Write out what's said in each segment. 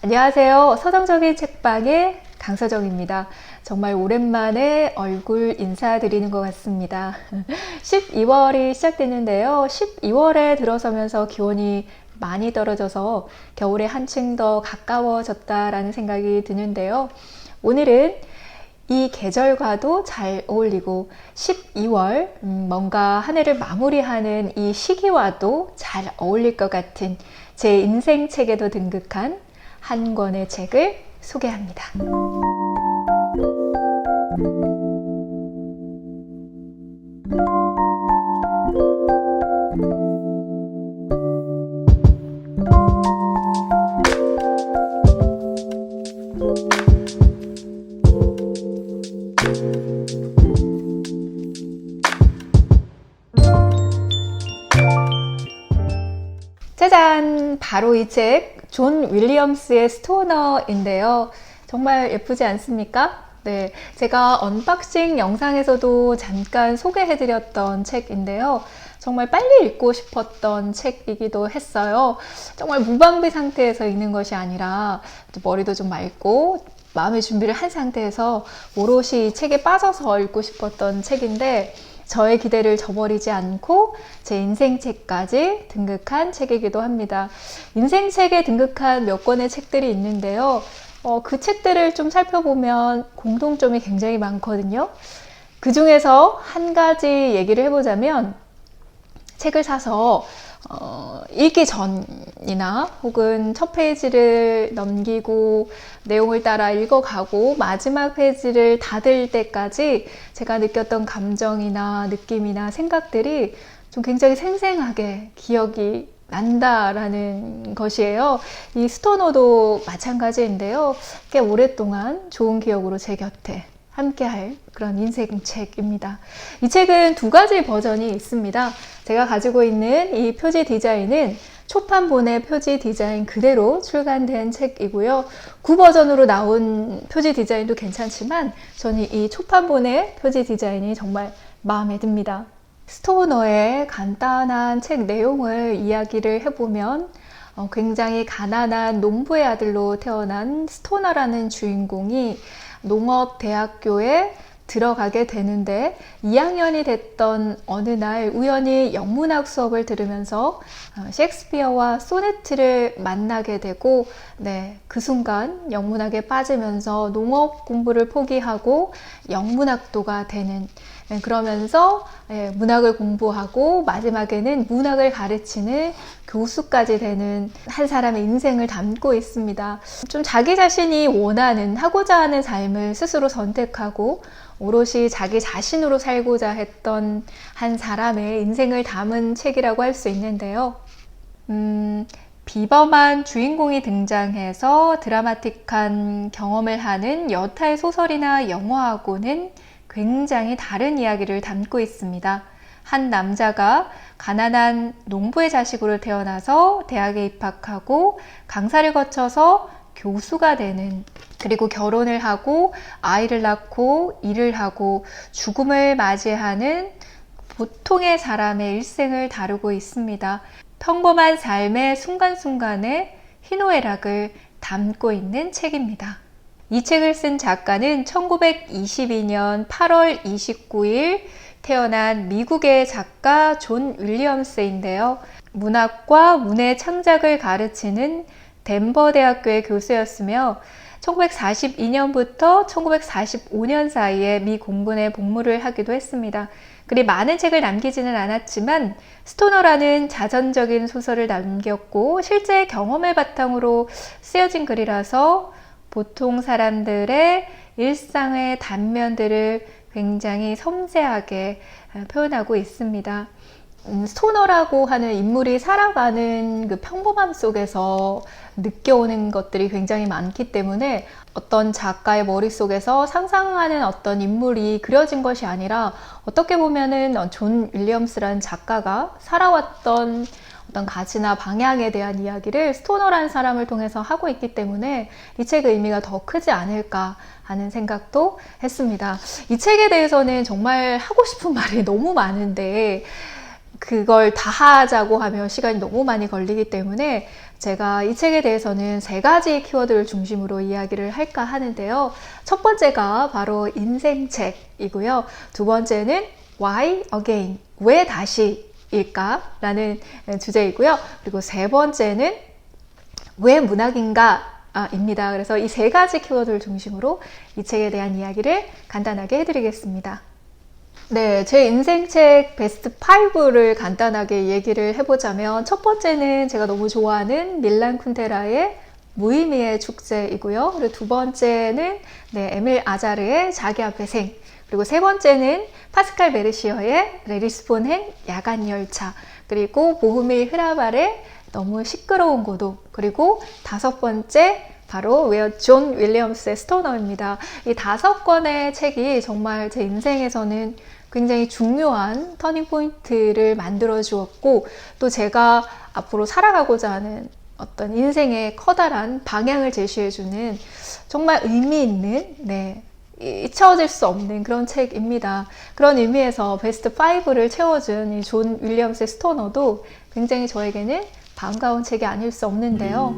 안녕하세요. 서정적인 책방의 강서정입니다. 정말 오랜만에 얼굴 인사드리는 것 같습니다. 12월이 시작됐는데요. 12월에 들어서면서 기온이 많이 떨어져서 겨울에 한층 더 가까워졌다라는 생각이 드는데요. 오늘은 이 계절과도 잘 어울리고 12월 뭔가 한 해를 마무리하는 이 시기와도 잘 어울릴 것 같은 제 인생 책에도 등극한 한 권의 책을 소개합니다. 짜잔! 바로 이 책, 존 윌리엄스의 스토너인데요. 정말 예쁘지 않습니까? 네, 제가 언박싱 영상에서도 잠깐 소개해드렸던 책인데요. 정말 빨리 읽고 싶었던 책이기도 했어요. 정말 무방비 상태에서 읽는 것이 아니라 머리도 좀 맑고 마음의 준비를 한 상태에서 오롯이 이 책에 빠져서 읽고 싶었던 책인데 저의 기대를 저버리지 않고 제 인생책까지 등극한 책이기도 합니다. 인생책에 등극한 몇 권의 책들이 있는데요. 그 책들을 좀 살펴보면 공통점이 굉장히 많거든요. 그 중에서 한 가지 얘기를 해보자면 책을 사서 읽기 전이나 혹은 첫 페이지를 넘기고 내용을 따라 읽어가고 마지막 페이지를 닫을 때까지 제가 느꼈던 감정이나 느낌이나 생각들이 좀 굉장히 생생하게 기억이 난다라는 것이에요. 이 스토너도 마찬가지인데요. 꽤 오랫동안 좋은 기억으로 제 곁에 함께할 그런 인생책입니다. 이 책은 두 가지 버전이 있습니다. 제가 가지고 있는 이 표지 디자인은 초판본의 표지 디자인 그대로 출간된 책이고요. 구버전으로 나온 표지 디자인도 괜찮지만 저는 이 초판본의 표지 디자인이 정말 마음에 듭니다. 스토너의 간단한 책 내용을 이야기를 해보면 굉장히 가난한 농부의 아들로 태어난 스토너라는 주인공이 농업대학교에 들어가게 되는데 2학년이 됐던 어느 날 우연히 영문학 수업을 들으면서 셰익스피어와 소네트를 만나게 되고 그 순간 영문학에 빠지면서 농업 공부를 포기하고 영문학도가 되는 그러면서 문학을 공부하고 마지막에는 문학을 가르치는 교수까지 되는 한 사람의 인생을 담고 있습니다. 좀 자기 자신이 원하는 하고자 하는 삶을 스스로 선택하고 오롯이 자기 자신으로 살고자 했던 한 사람의 인생을 담은 책이라고 할 수 있는데요. 비범한 주인공이 등장해서 드라마틱한 경험을 하는 여타의 소설이나 영화하고는 굉장히 다른 이야기를 담고 있습니다. 한 남자가 가난한 농부의 자식으로 태어나서 대학에 입학하고 강사를 거쳐서 교수가 되는, 그리고 결혼을 하고 아이를 낳고 일을 하고 죽음을 맞이하는 보통의 사람의 일생을 다루고 있습니다. 평범한 삶의 순간순간에 희노애락을 담고 있는 책입니다. 이 책을 쓴 작가는 1922년 8월 29일 태어난 미국의 작가 존 윌리엄스인데요. 문학과 문의 창작을 가르치는 덴버 대학교의 교수였으며 1942년부터 1945년 사이에 미 공군에 복무를 하기도 했습니다. 그리 많은 책을 남기지는 않았지만 스토너라는 자전적인 소설을 남겼고 실제 경험을 바탕으로 쓰여진 글이라서 보통 사람들의 일상의 단면들을 굉장히 섬세하게 표현하고 있습니다. 스토너라고 하는 인물이 살아가는 그 평범함 속에서 느껴오는 것들이 굉장히 많기 때문에 어떤 작가의 머릿속에서 상상하는 어떤 인물이 그려진 것이 아니라 어떻게 보면은 존 윌리엄스라는 작가가 살아왔던 어떤 가치나 방향에 대한 이야기를 스토너라는 사람을 통해서 하고 있기 때문에 이 책의 의미가 더 크지 않을까 하는 생각도 했습니다. 이 책에 대해서는 정말 하고 싶은 말이 너무 많은데 그걸 다 하자고 하면 시간이 너무 많이 걸리기 때문에 제가 이 책에 대해서는 세 가지 키워드를 중심으로 이야기를 할까 하는데요. 첫 번째가 바로 인생책이고요. 두 번째는 Why Again? 왜 다시일까? 라는 주제이고요. 그리고 세 번째는 왜 문학인가? 입니다. 그래서 이 세 가지 키워드를 중심으로 이 책에 대한 이야기를 간단하게 해드리겠습니다. 네, 제 인생책 베스트 5를 간단하게 얘기를 해보자면 첫 번째는 제가 너무 좋아하는 밀란 쿤테라의 무의미의 축제이고요. 그리고 두 번째는 에밀 아자르의 자기 앞의 생, 그리고 세 번째는 파스칼 베르시어의 레리스폰행 야간열차, 그리고 보흐밀 흐라발의 너무 시끄러운 고독, 그리고 다섯 번째 바로 웨어 존 윌리엄스의 스토너입니다. 이 5권의 책이 정말 제 인생에서는 굉장히 중요한 터닝 포인트를 만들어 주었고, 또 제가 앞으로 살아가고자 하는 어떤 인생의 커다란 방향을 제시해 주는 정말 의미 있는, 잊혀질 수 없는 그런 책입니다. 그런 의미에서 베스트 5를 채워준 이 존 윌리엄스의 스토너도 굉장히 저에게는 반가운 책이 아닐 수 없는데요.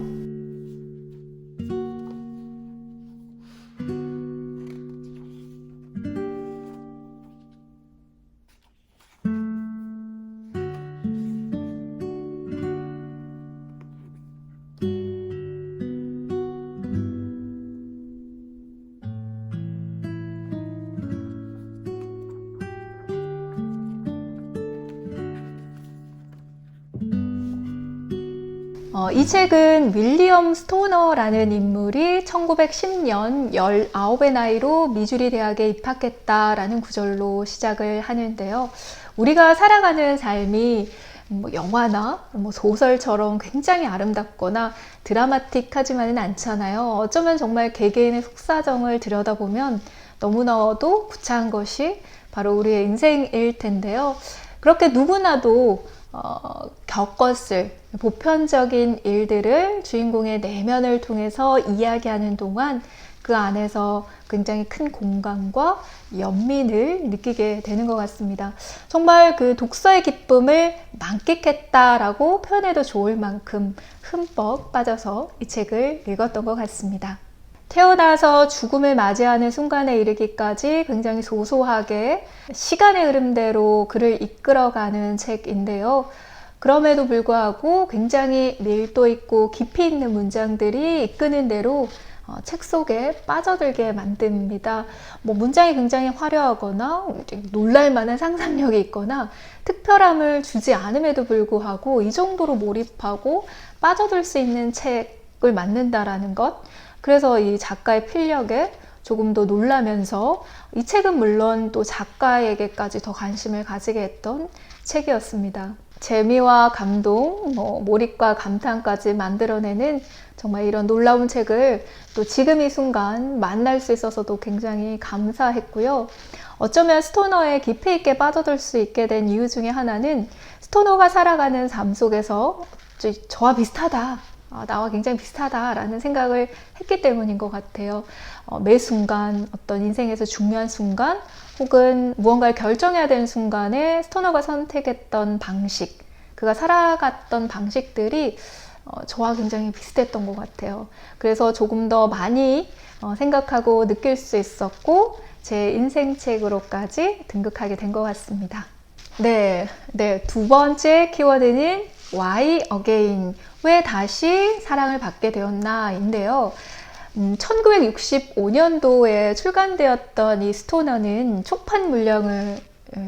이 책은 윌리엄 스토너라는 인물이 1910년 19의 나이로 미주리 대학에 입학했다라는 구절로 시작을 하는데요. 우리가 살아가는 삶이 영화나 소설처럼 굉장히 아름답거나 드라마틱하지만은 않잖아요. 어쩌면 정말 개개인의 속사정을 들여다보면 너무나도 구차한 것이 바로 우리의 인생일 텐데요. 그렇게 누구나도 겪었을 보편적인 일들을 주인공의 내면을 통해서 이야기하는 동안 그 안에서 굉장히 큰 공감과 연민을 느끼게 되는 것 같습니다. 정말 그 독서의 기쁨을 만끽했다라고 표현해도 좋을 만큼 흠뻑 빠져서 이 책을 읽었던 것 같습니다. 태어나서 죽음을 맞이하는 순간에 이르기까지 굉장히 소소하게 시간의 흐름대로 그를 이끌어가는 책인데요. 그럼에도 불구하고 굉장히 밀도 있고 깊이 있는 문장들이 이끄는 대로 책 속에 빠져들게 만듭니다. 문장이 굉장히 화려하거나 놀랄만한 상상력이 있거나 특별함을 주지 않음에도 불구하고 이 정도로 몰입하고 빠져들 수 있는 책을 만든다라는 것, 그래서 이 작가의 필력에 조금 더 놀라면서 이 책은 물론 또 작가에게까지 더 관심을 가지게 했던 책이었습니다. 재미와 감동, 몰입과 감탄까지 만들어내는 정말 이런 놀라운 책을 또 지금 이 순간 만날 수 있어서도 굉장히 감사했고요. 어쩌면 스토너에 깊이 있게 빠져들 수 있게 된 이유 중에 하나는 스토너가 살아가는 삶 속에서 저와 비슷하다, 나와 굉장히 비슷하다라는 생각을 했기 때문인 것 같아요. 매 순간 어떤 인생에서 중요한 순간 혹은 무언가를 결정해야 되는 순간에 스토너가 선택했던 방식, 그가 살아갔던 방식들이 저와 굉장히 비슷했던 것 같아요. 그래서 조금 더 많이 생각하고 느낄 수 있었고 제 인생책으로까지 등극하게 된 것 같습니다. 두 번째 키워드는 Why Again? 왜 다시 사랑을 받게 되었나? 인데요. 1965년도에 출간되었던 이 스토너는 초판 물량을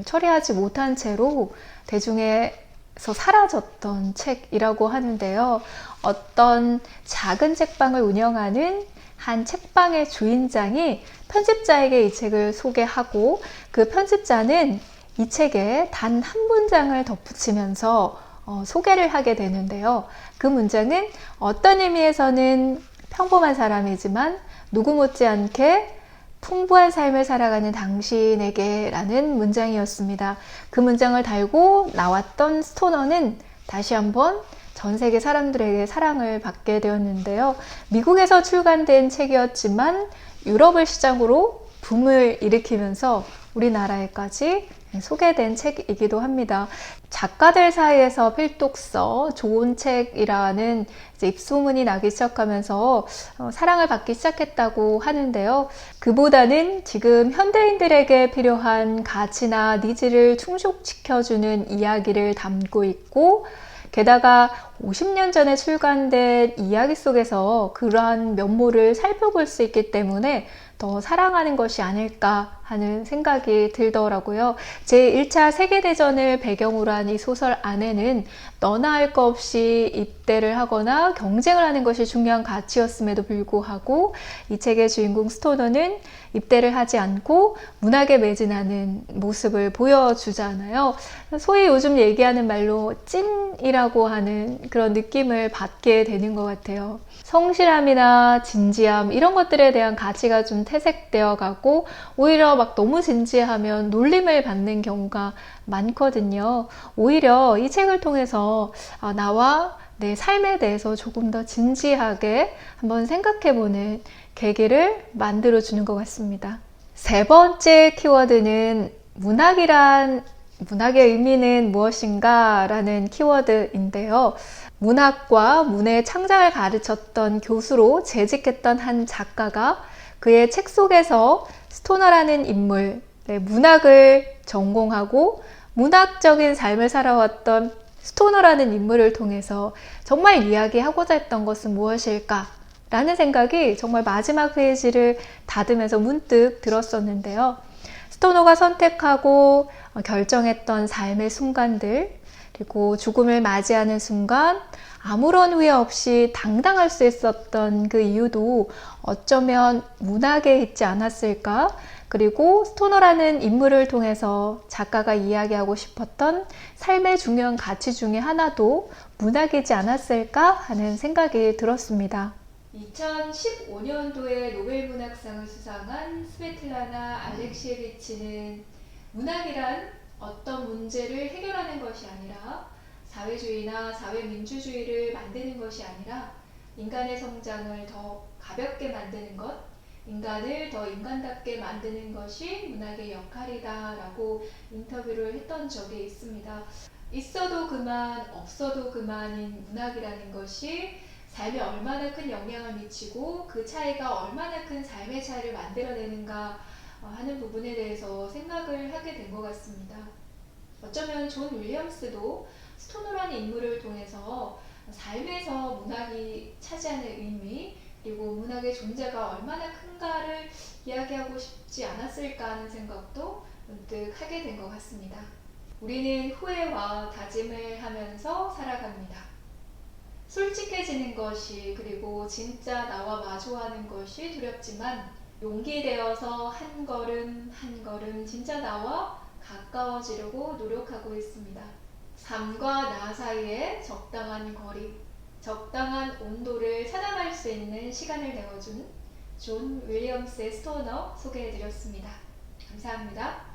처리하지 못한 채로 대중에서 사라졌던 책이라고 하는데요. 어떤 작은 책방을 운영하는 한 책방의 주인장이 편집자에게 이 책을 소개하고 그 편집자는 이 책에 단 한 문장을 덧붙이면서 소개를 하게 되는데요. 그 문장은 어떤 의미에서는 평범한 사람이지만 누구 못지않게 풍부한 삶을 살아가는 당신에게 라는 문장이었습니다. 그 문장을 달고 나왔던 스토너는 다시 한번 전 세계 사람들에게 사랑을 받게 되었는데요. 미국에서 출간된 책이었지만 유럽을 시작으로 붐을 일으키면서 우리나라에까지 소개된 책이기도 합니다. 작가들 사이에서 필독서, 좋은 책이라는 이제 입소문이 나기 시작하면서 사랑을 받기 시작했다고 하는데요. 그보다는 지금 현대인들에게 필요한 가치나 니즈를 충족시켜주는 이야기를 담고 있고, 게다가 50년 전에 출간된 이야기 속에서 그러한 면모를 살펴볼 수 있기 때문에 더 사랑하는 것이 아닐까 하는 생각이 들더라고요. 제1차 세계대전을 배경으로 한 이 소설 안에는 너나 할 거 없이 입대를 하거나 경쟁을 하는 것이 중요한 가치였음에도 불구하고 이 책의 주인공 스토너는 입대를 하지 않고 문학에 매진하는 모습을 보여주잖아요. 소위 요즘 얘기하는 말로 찐이라고 하는 그런 느낌을 받게 되는 것 같아요. 성실함이나 진지함 이런 것들에 대한 가치가 좀 퇴색되어 가고 오히려 막 너무 진지하면 놀림을 받는 경우가 많거든요. 오히려 이 책을 통해서 나와 내 삶에 대해서 조금 더 진지하게 한번 생각해보는 계기를 만들어주는 것 같습니다. 세 번째 키워드는 문학의 의미는 무엇인가 라는 키워드인데요. 문학과 문의 창작을 가르쳤던 교수로 재직했던 한 작가가 그의 책 속에서 스토너라는 인물, 문학을 전공하고 문학적인 삶을 살아왔던 스토너라는 인물을 통해서 정말 이야기하고자 했던 것은 무엇일까? 라는 생각이 정말 마지막 페이지를 닫으면서 문득 들었었는데요. 스토너가 선택하고 결정했던 삶의 순간들, 그리고 죽음을 맞이하는 순간 아무런 후회 없이 당당할 수 있었던 그 이유도 어쩌면 문학에 있지 않았을까? 그리고 스토너라는 인물을 통해서 작가가 이야기하고 싶었던 삶의 중요한 가치 중에 하나도 문학이지 않았을까 하는 생각이 들었습니다. 2015년도에 노벨문학상을 수상한 스베틀라나 알렉시에비치는 문학이란 어떤 문제를 해결하는 것이 아니라 사회주의나 사회민주주의를 만드는 것이 아니라 인간의 성장을 더 가볍게 만드는 것, 인간을 더 인간답게 만드는 것이 문학의 역할이다 라고 인터뷰를 했던 적이 있습니다. 있어도 그만, 없어도 그만인 문학이라는 것이 삶에 얼마나 큰 영향을 미치고 그 차이가 얼마나 큰 삶의 차이를 만들어내는가 하는 부분에 대해서 생각을 하게 된 것 같습니다. 어쩌면 존 윌리엄스도 스토너라는 인물을 통해서 삶에서 문학이 차지하는 의미, 그리고 문학의 존재가 얼마나 큰가를 이야기하고 싶지 않았을까 하는 생각도 문득 하게 된 것 같습니다. 우리는 후회와 다짐을 하면서 살아갑니다. 솔직해지는 것이, 그리고 진짜 나와 마주하는 것이 두렵지만 용기 내어서 한 걸음 한 걸음 진짜 나와 가까워지려고 노력하고 있습니다. 삶과 나 사이에 적당한 거리, 적당한 온도를 찾아갈 수 있는 시간을 내어준 존 윌리엄스의 스토너 소개해드렸습니다. 감사합니다.